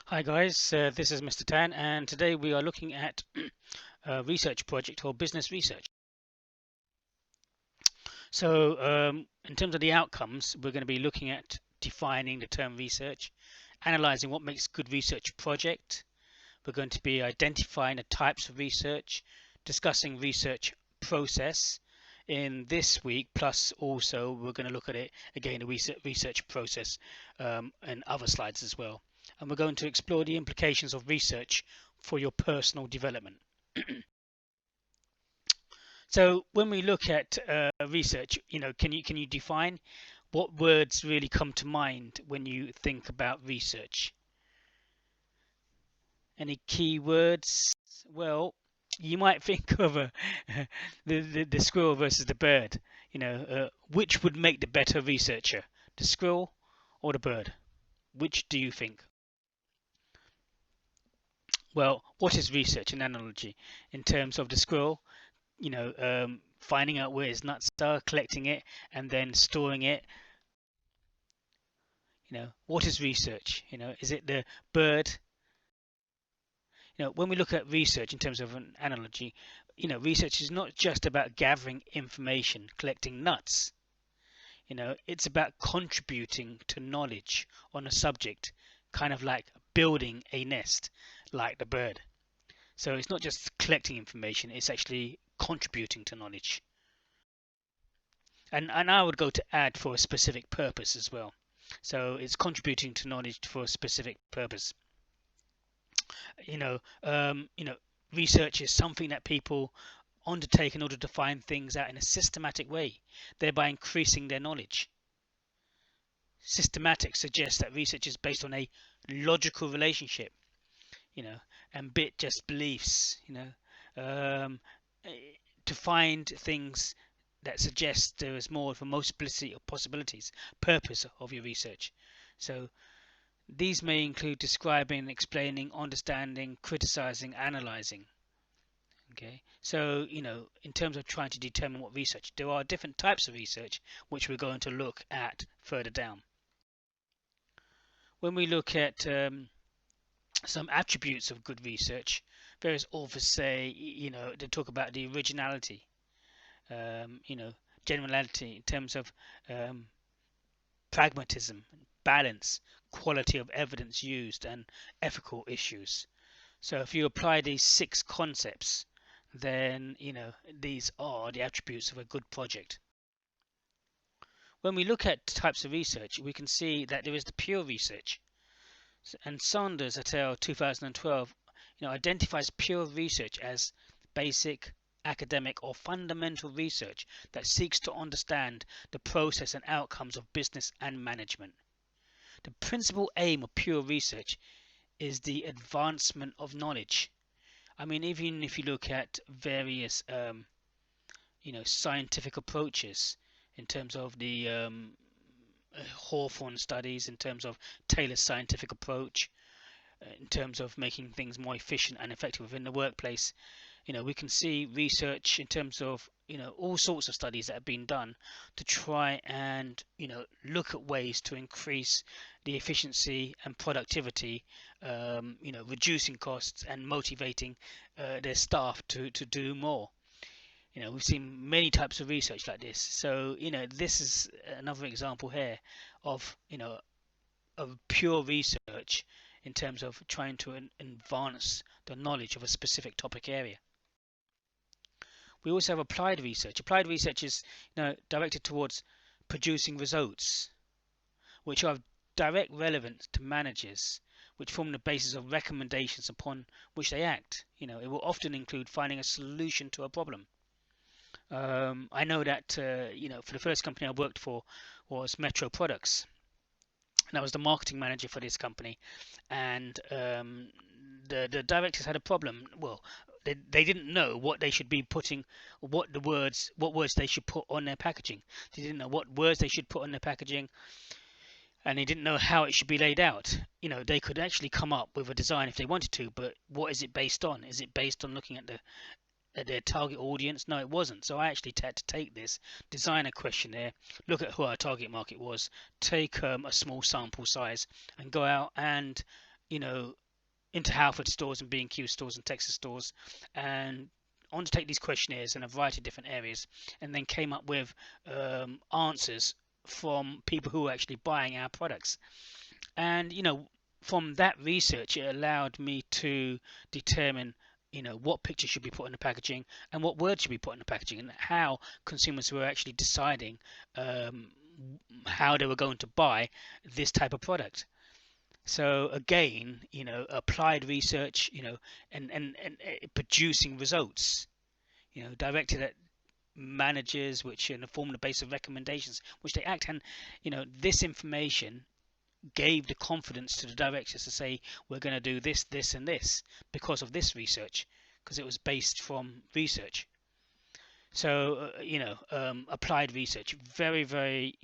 Hi guys, this is Mr. Tan, and today we are looking at a research project or business research. So, in terms of the outcomes, we're going to be looking at defining the term research, analyzing what makes a good research project. We're going to be identifying the types of research, discussing research process in this week, plus also we're going to look at it again, the research process, and other slides as well. And we're going to explore the implications of research for your personal development. So when we look at research, can you define what words really come to mind when you think about research? Any key words? Well, you might think of the squirrel versus the bird. Which would make the better researcher, the squirrel or the bird? Which do you think? Well, what is research and analogy in terms of the squirrel? Finding out where his nuts are, collecting it, and then storing it. What is research? Is it the bird? When we look at research in terms of an analogy, research is not just about gathering information, collecting nuts. It's about contributing to knowledge on a subject, kind of like building a nest, like the bird. So it's not just collecting information, it's actually contributing to knowledge. And I would go to add for a specific purpose as well. So it's contributing to knowledge for a specific purpose. you know, um, you know, research is something that people undertake in order to find things out in a systematic way, thereby increasing their knowledge. Systematic suggests that research is based on a logical relationship, you know, and bit just beliefs, um, to find things that suggest there is more of a multiplicity of possibilities, purpose of your research. So these may include describing, explaining, understanding, criticizing, analyzing. Okay, so in terms of trying to determine what research, there are different types of research which we're going to look at further down. When we look at some attributes of good research, various authors say, they talk about the originality, generality in terms of pragmatism, balance, quality of evidence used, and ethical issues. So if you apply these 6 concepts, then these are the attributes of a good project. When we look at types of research, we can see that there is the pure research, and Saunders et al. 2012 identifies pure research as basic, academic, or fundamental research that seeks to understand the process and outcomes of business and management. The principal aim of pure research is the advancement of knowledge. I mean, even if you look at various scientific approaches in terms of the Hawthorne studies, in terms of Taylor's scientific approach, in terms of making things more efficient and effective within the workplace, we can see research in terms of all sorts of studies that have been done to try and look at ways to increase the efficiency and productivity, reducing costs and motivating their staff to do more. We've seen many types of research like this. So this is another example here of of pure research in terms of trying to advance the knowledge of a specific topic area. We also have applied research. Applied research is directed towards producing results which are of direct relevance to managers, which form the basis of recommendations upon which they act. It will often include finding a solution to a problem. I know that for the first company I worked for was Metro Products, and I was the marketing manager for this company, and the directors had a problem. Well, they didn't know what they should be putting, what words they should put on their packaging. They didn't know what words they should put on their packaging, and they didn't know how it should be laid out. They could actually come up with a design if they wanted to, but what is it based on? Is it based on looking at their target audience? No, it wasn't. So I actually had to take this, design a questionnaire, look at who our target market was, take a small sample size, and go out and you know, into Halford stores and B&Q stores and Texas stores, and undertake these questionnaires in a variety of different areas, and then came up with answers from people who were actually buying our products. And from that research, it allowed me to determine what picture should be put in the packaging and what words should be put in the packaging, and how consumers were actually deciding um, how they were going to buy this type of product. So again, applied research, and producing results, directed at managers, which form the base of recommendations which they act. And this information gave the confidence to the directors to say, we're going to do this, this, and this because of this research, because it was based from research. So applied research, very, very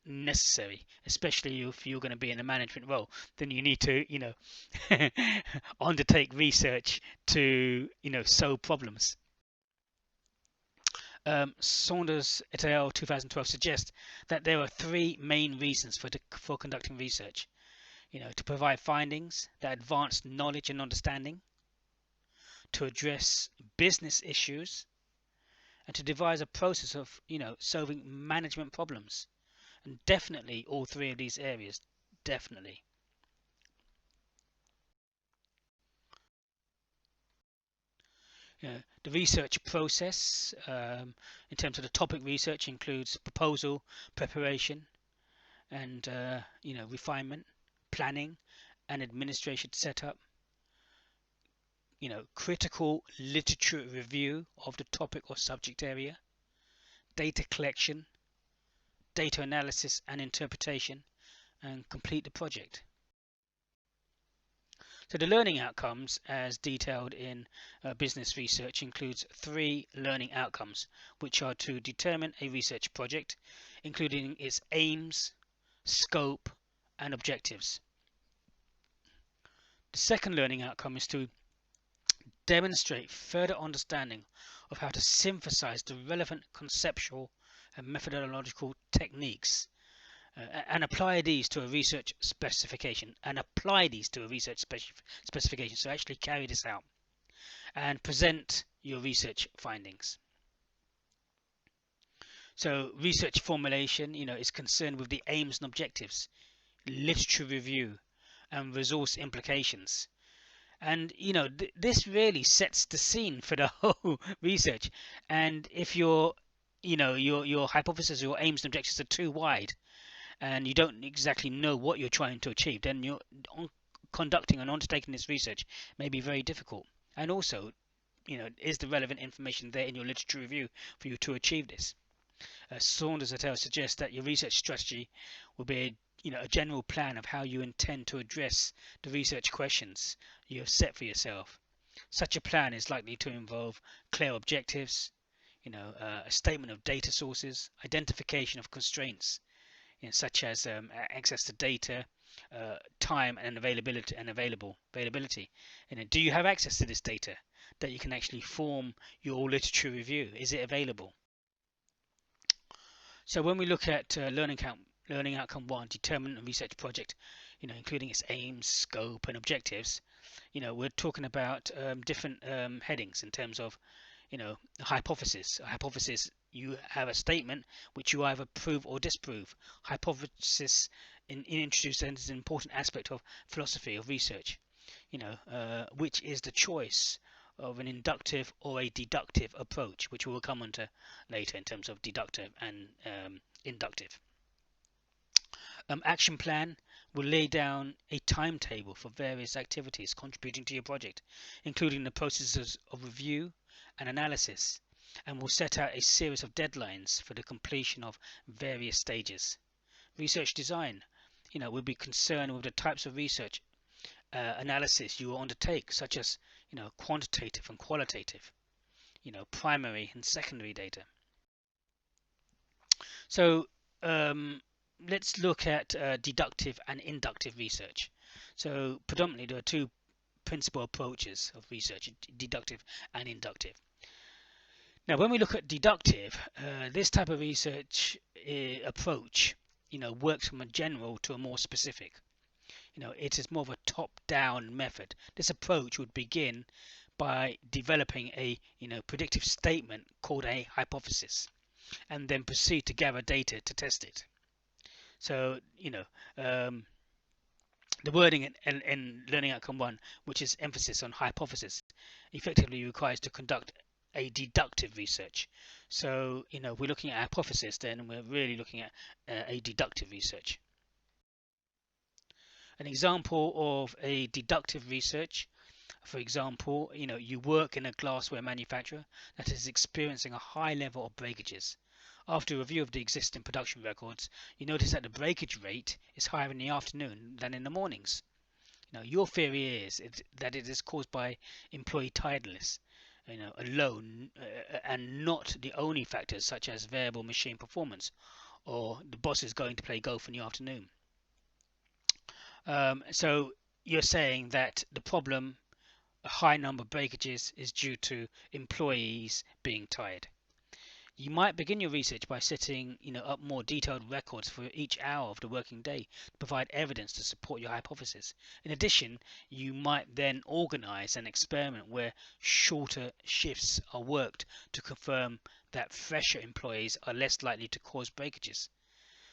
necessary, especially if you're going to be in a management role. Then you need to undertake research to solve problems. Saunders et al. 2012 suggests that there are three main reasons for conducting research. To provide findings that advance knowledge and understanding, to address business issues, and to devise a process of solving management problems. And definitely all three of these areas, definitely. The research process in terms of the topic research includes proposal, preparation, and refinement, planning, and administration setup. Critical literature review of the topic or subject area, data collection, data analysis and interpretation, and complete the project. So the learning outcomes, as detailed in business research, includes three learning outcomes, which are to determine a research project, including its aims, scope, and objectives. The second learning outcome is to demonstrate further understanding of how to synthesize the relevant conceptual and methodological techniques and apply these to a research specification, so actually carry this out and present your research findings. So research formulation is concerned with the aims and objectives, literature review, and resource implications. And this really sets the scene for the whole research. And if your hypothesis, your aims and objectives are too wide, and you don't exactly know what you're trying to achieve, then you're conducting and undertaking this research may be very difficult. And also, is the relevant information there in your literature review for you to achieve this? Saunders et al. Suggests that your research strategy will be a general plan of how you intend to address the research questions you have set for yourself. Such a plan is likely to involve clear objectives, a statement of data sources, identification of constraints, such as access to data, time, and availability. Do you have access to this data that you can actually form your literature review? Is it available? So when we look at learning outcome 1, determine a research project, including its aims, scope, and objectives, we're talking about different headings in terms of hypothesis. A hypothesis, you have a statement which you either prove or disprove. Hypothesis introduced as an important aspect of philosophy of research, which is the choice of an inductive or a deductive approach, which we will come on to later in terms of deductive and inductive. Action plan will lay down a timetable for various activities contributing to your project, including the processes of review and analysis, and will set out a series of deadlines for the completion of various stages. Research design, will be concerned with the types of research analysis you will undertake, such as quantitative and qualitative, primary and secondary data. So let's look at deductive and inductive research. So predominantly there are two principal approaches of research, deductive and inductive. Now when we look at deductive, this type of research approach works from a general to a more specific. It is more of a top-down method. This approach would begin by developing a predictive statement called a hypothesis, and then proceed to gather data to test it. So the wording in learning outcome 1, which is emphasis on hypothesis, effectively requires to conduct a deductive research. So if we're looking at hypothesis, then we're really looking at a deductive research. An example of a deductive research, for example, you work in a glassware manufacturer that is experiencing a high level of breakages. After a review of the existing production records, you notice that the breakage rate is higher in the afternoon than in the mornings. Your theory is that it is caused by employee tiredness, alone, and not the only factors such as variable machine performance or the boss is going to play golf in the afternoon. So you're saying that the problem, a high number of breakages, is due to employees being tired. You might begin your research by setting up more detailed records for each hour of the working day to provide evidence to support your hypothesis. In addition, you might then organize an experiment where shorter shifts are worked to confirm that fresher employees are less likely to cause breakages.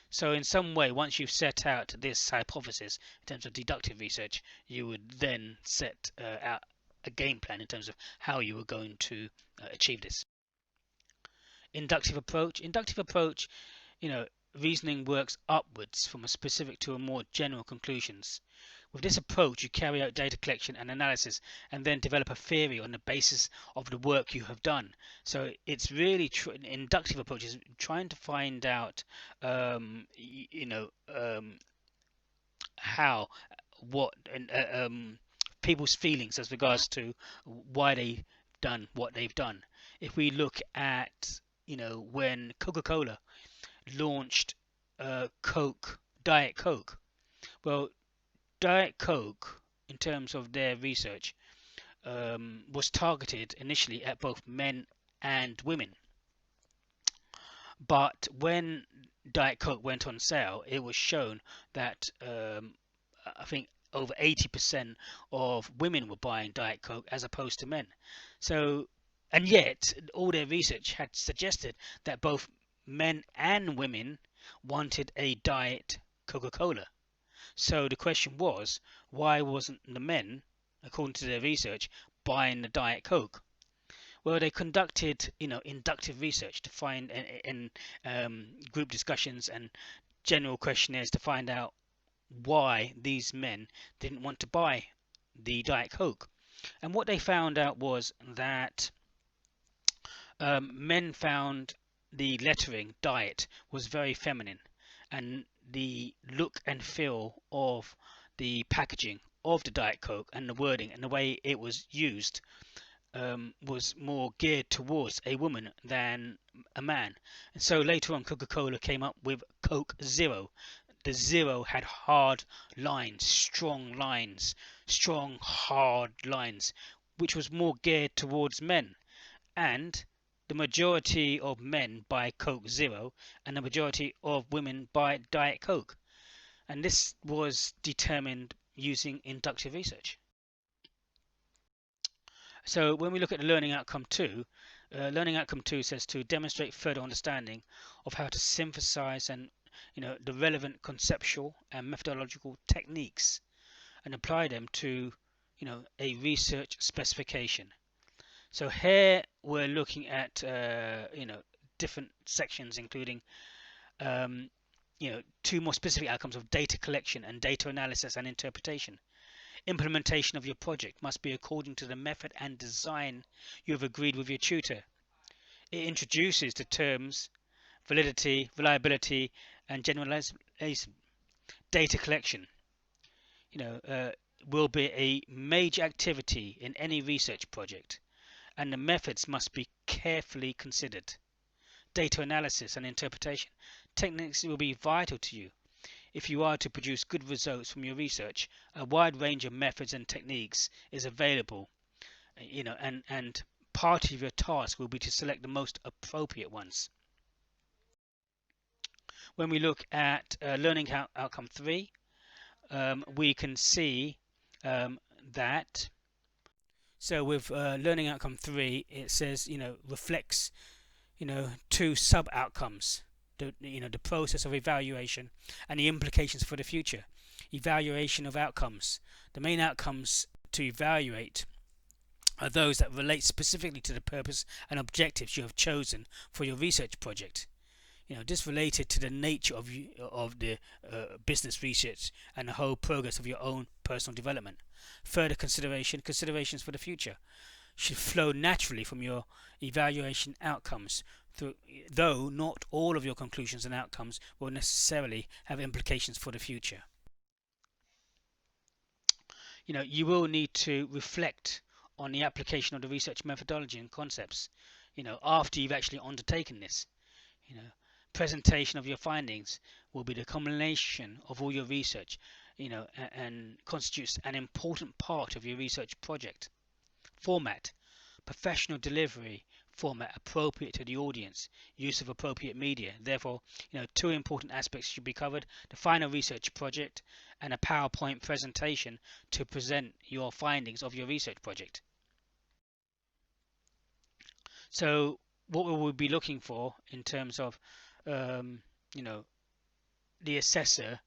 So in some way, once you've set out this hypothesis in terms of deductive research, you would then set out a game plan in terms of how you are going to achieve this. Inductive approach, reasoning works upwards from a specific to a more general conclusions. With this approach, you carry out data collection and analysis and then develop a theory on the basis of the work you have done. So it's really inductive approach is trying to find out how, what, and people's feelings as regards to why they've done what they've done. If we look at when Coca-Cola launched Diet Coke, well, Diet Coke, in terms of their research, was targeted initially at both men and women. But when Diet Coke went on sale, it was shown that I think over 80% of women were buying Diet Coke as opposed to men. So, and yet, all their research had suggested that both men and women wanted a Diet Coca-Cola. So the question was, why wasn't the men, according to their research, buying the Diet Coke? Well, they conducted, inductive research to find in group discussions and general questionnaires to find out why these men didn't want to buy the Diet Coke. And what they found out was that men found the lettering Diet was very feminine, and the look and feel of the packaging of the Diet Coke and the wording and the way it was used was more geared towards a woman than a man. And so later on, Coca-Cola came up with Coke Zero. The zero had hard lines, strong, hard lines, which was more geared towards men. And the majority of men buy Coke Zero and the majority of women buy Diet Coke. And this was determined using inductive research. So when we look at the learning outcome 2, learning outcome 2 says to demonstrate further understanding of how to synthesize and the relevant conceptual and methodological techniques and apply them to a research specification. So here we're looking at different sections, including two more specific outcomes of data collection and data analysis and interpretation. Implementation of your project must be according to the method and design you have agreed with your tutor. It introduces the terms validity, reliability, and generalization. Data collection will be a major activity in any research project, and the methods must be carefully considered. Data analysis and interpretation. Techniques will be vital to you. If you are to produce good results from your research, a wide range of methods and techniques is available, and part of your task will be to select the most appropriate ones. When we look at learning outcome 3, we can see that. So with learning outcome 3, it says, reflects, two sub outcomes. The process of evaluation and the implications for the future. Evaluation of outcomes. The main outcomes to evaluate are those that relate specifically to the purpose and objectives you have chosen for your research project. This related to the nature of the business research and the whole progress of your own personal development. Further considerations for the future should flow naturally from your evaluation outcomes, though not all of your conclusions and outcomes will necessarily have implications for the future. You will need to reflect on the application of the research methodology and concepts, after you've actually undertaken this. Presentation of your findings will be the culmination of all your research, and constitutes an important part of your research project. Format: professional delivery format appropriate to the audience, use of appropriate media. Therefore, two important aspects should be covered: the final research project and a PowerPoint presentation to present your findings of your research project. So what we will be looking for in terms of the assessor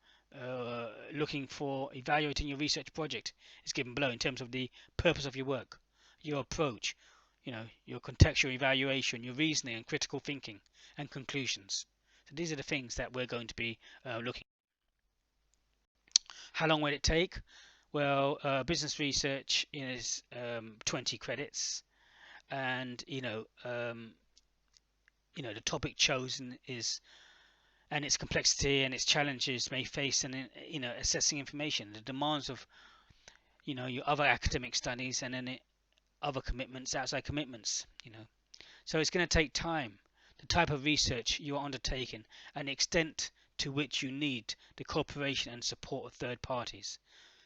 looking for evaluating your research project is given below in terms of the purpose of your work, your approach, your contextual evaluation, your reasoning and critical thinking and conclusions. So these are the things that we're going to be looking at. How long will it take? Well, business research is 20 credits, and the topic chosen is, and its complexity and its challenges may face in assessing information, the demands of your other academic studies, and then other commitments, outside commitments. So it's going to take time, the type of research you are undertaking, and the extent to which you need the cooperation and support of third parties.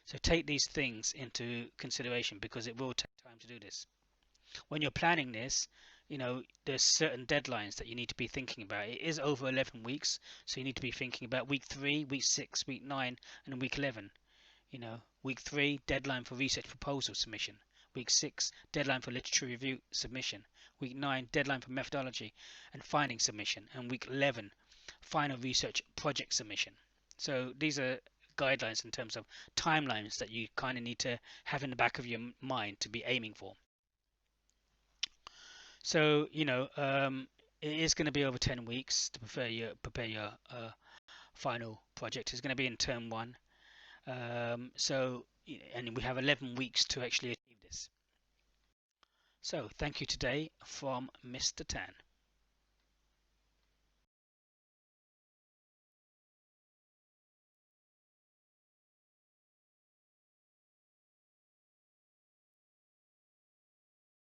So take these things into consideration, because it will take time to do this. When you're planning this, there's certain deadlines that you need to be thinking about. It is over 11 weeks, so you need to be thinking about week 3, week 6, week 9, and week 11. Week 3, deadline for research proposal submission. Week 6, deadline for literature review submission. Week 9, deadline for methodology and finding submission. And week 11, final research project submission. So these are guidelines in terms of timelines that you kind of need to have in the back of your mind to be aiming for. So it is going to be over 10 weeks to prepare your final project. It's going to be in term 1. And we have 11 weeks to actually achieve this. So thank you today from Mr. Tan.